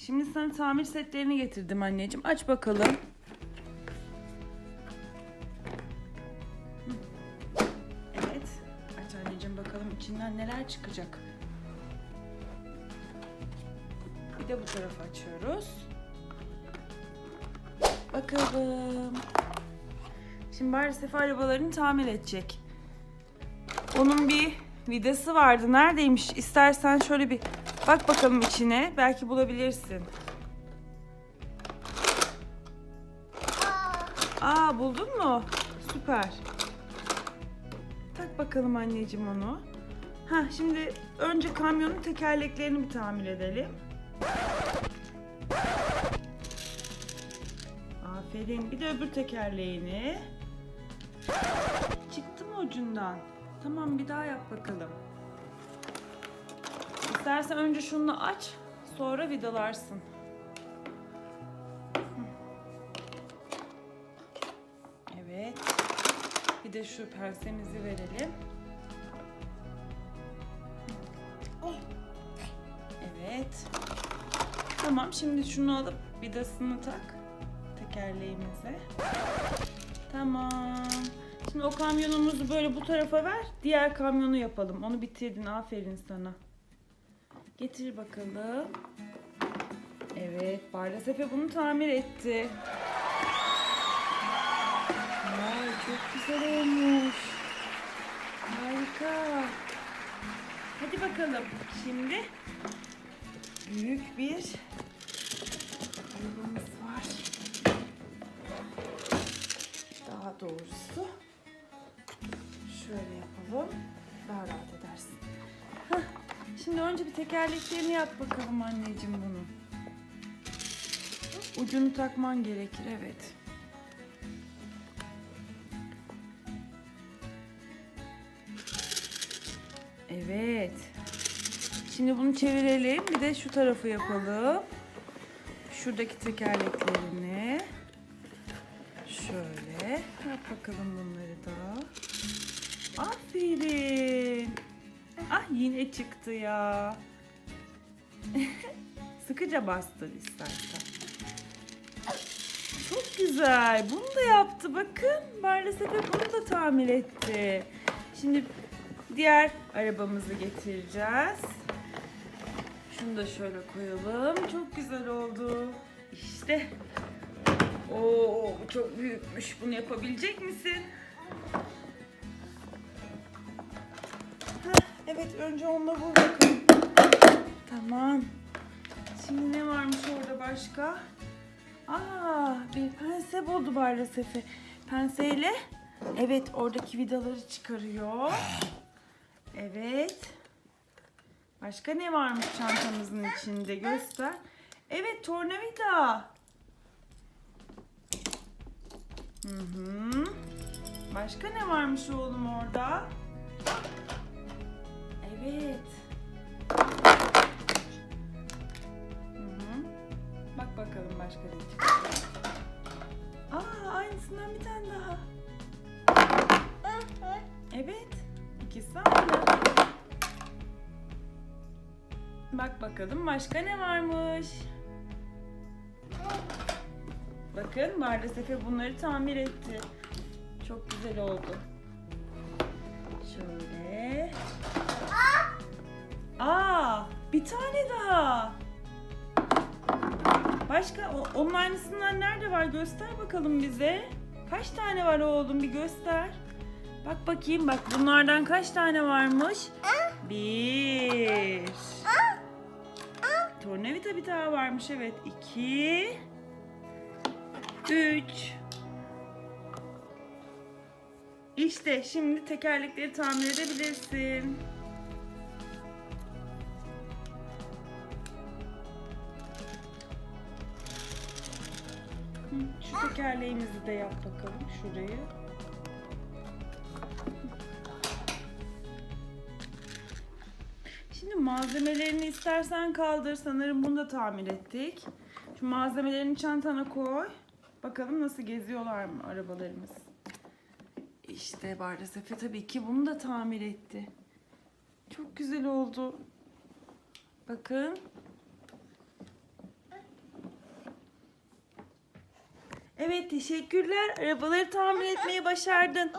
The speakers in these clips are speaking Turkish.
Şimdi sana tamir setlerini getirdim anneciğim. Aç bakalım. Evet. Aç anneciğim bakalım içinden neler çıkacak. Bir de bu tarafı açıyoruz. Bakalım. Şimdi Bardesefe arabalarını tamir edecek. Onun bir vidası vardı. Neredeymiş? İstersen şöyle bir bak bakalım içine. Belki bulabilirsin. Aa, buldun mu? Süper. Tak bakalım anneciğim onu. Şimdi önce kamyonun tekerleklerini bir tamir edelim. Aferin. Bir de öbür tekerleğini. Çıktı mı ucundan? Tamam, bir daha yap bakalım. İstersen önce şunu aç, sonra vidalarsın. Evet. Bir de şu pensemizi verelim. Evet. Tamam, şimdi şunu alıp vidasını tak tekerleğimize. Tamam. Şimdi o kamyonumuzu böyle bu tarafa ver. Diğer kamyonu yapalım. Onu bitirdin. Aferin sana. Getir bakalım. Evet. Bardesefe bunu tamir etti. Vay, çok güzel olmuş. Harika. Hadi bakalım. Şimdi büyük bir arabamız var. Daha doğrusu şöyle yapalım. Daha rahat edersin. Şimdi önce bir tekerleklerini yap bakalım anneciğim bunu. Ucunu takman gerekir, evet. Evet. Şimdi bunu çevirelim. Bir de şu tarafı yapalım. Şuradaki tekerleklerini. Şöyle. Yap bakalım bunları da. Aferin. Ah, yine çıktı ya. Sıkıca bastır istersen. Çok güzel. Bunu da yaptı. Bakın. Bardesefe bunu da tamir etti. Şimdi diğer arabamızı getireceğiz. Şunu da şöyle koyalım. Çok güzel oldu. İşte. Oo, çok büyükmüş. Bunu yapabilecek misin? Evet, önce onunla vur bakalım. Tamam. Şimdi ne varmış orada başka? Bir pense buldu Bardesefe. Penseyle evet, oradaki vidaları çıkarıyor. Evet. Başka ne varmış çantamızın içinde? Göster. Evet, tornavida. Başka ne varmış oğlum orada? Evet. Bak bakalım başka ne çıkacak. Aynısından bir tane daha. Evet. İkisi aynı. Bak bakalım başka ne varmış. Bakın, Bardesefe bunları tamir etti. Çok güzel oldu. Şöyle. Bir tane daha. Başka onun aynısından nerede var? Göster bakalım bize. Kaç tane var oğlum, bir göster. Bak bakayım, bak bunlardan kaç tane varmış? Bir. Tornavida bir daha varmış, evet. 2. 3. İşte şimdi tekerlekleri tamir edebilirsin. Şu tekerleğimizi de yap bakalım şurayı. Şimdi malzemelerini istersen kaldır. Sanırım bunu da tamir ettik. Şu malzemelerini çantana koy. Bakalım nasıl geziyorlar mı arabalarımız. İşte Bardesefe tabii ki bunu da tamir etti. Çok güzel oldu. Bakın. Evet, teşekkürler. Arabaları tamir etmeyi başardın.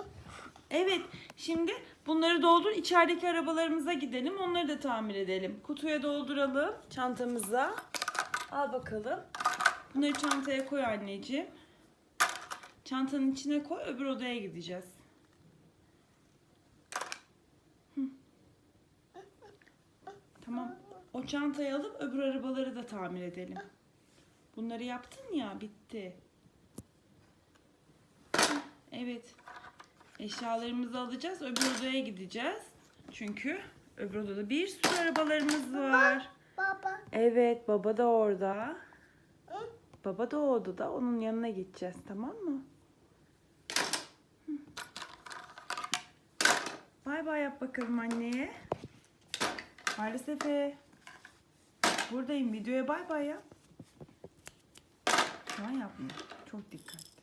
Evet, şimdi bunları doldur. İçerideki arabalarımıza gidelim. Onları da tamir edelim. Kutuya dolduralım çantamıza. Al bakalım. Bunları çantaya koy anneciğim. Çantanın içine koy. Öbür odaya gideceğiz. Tamam. O çantayı alıp öbür arabaları da tamir edelim. Bunları yaptın ya, bitti. Evet. Eşyalarımızı alacağız. Öbür odaya gideceğiz. Çünkü öbür odada bir sürü arabalarımız var. Baba. Evet, baba da orada. Baba da o odada. Onun yanına gideceğiz, tamam mı? Bay bay yap bakalım anneye. Maalesef buradayım. Videoya bay bay yap. Şu an yapmıyor. Çok dikkat.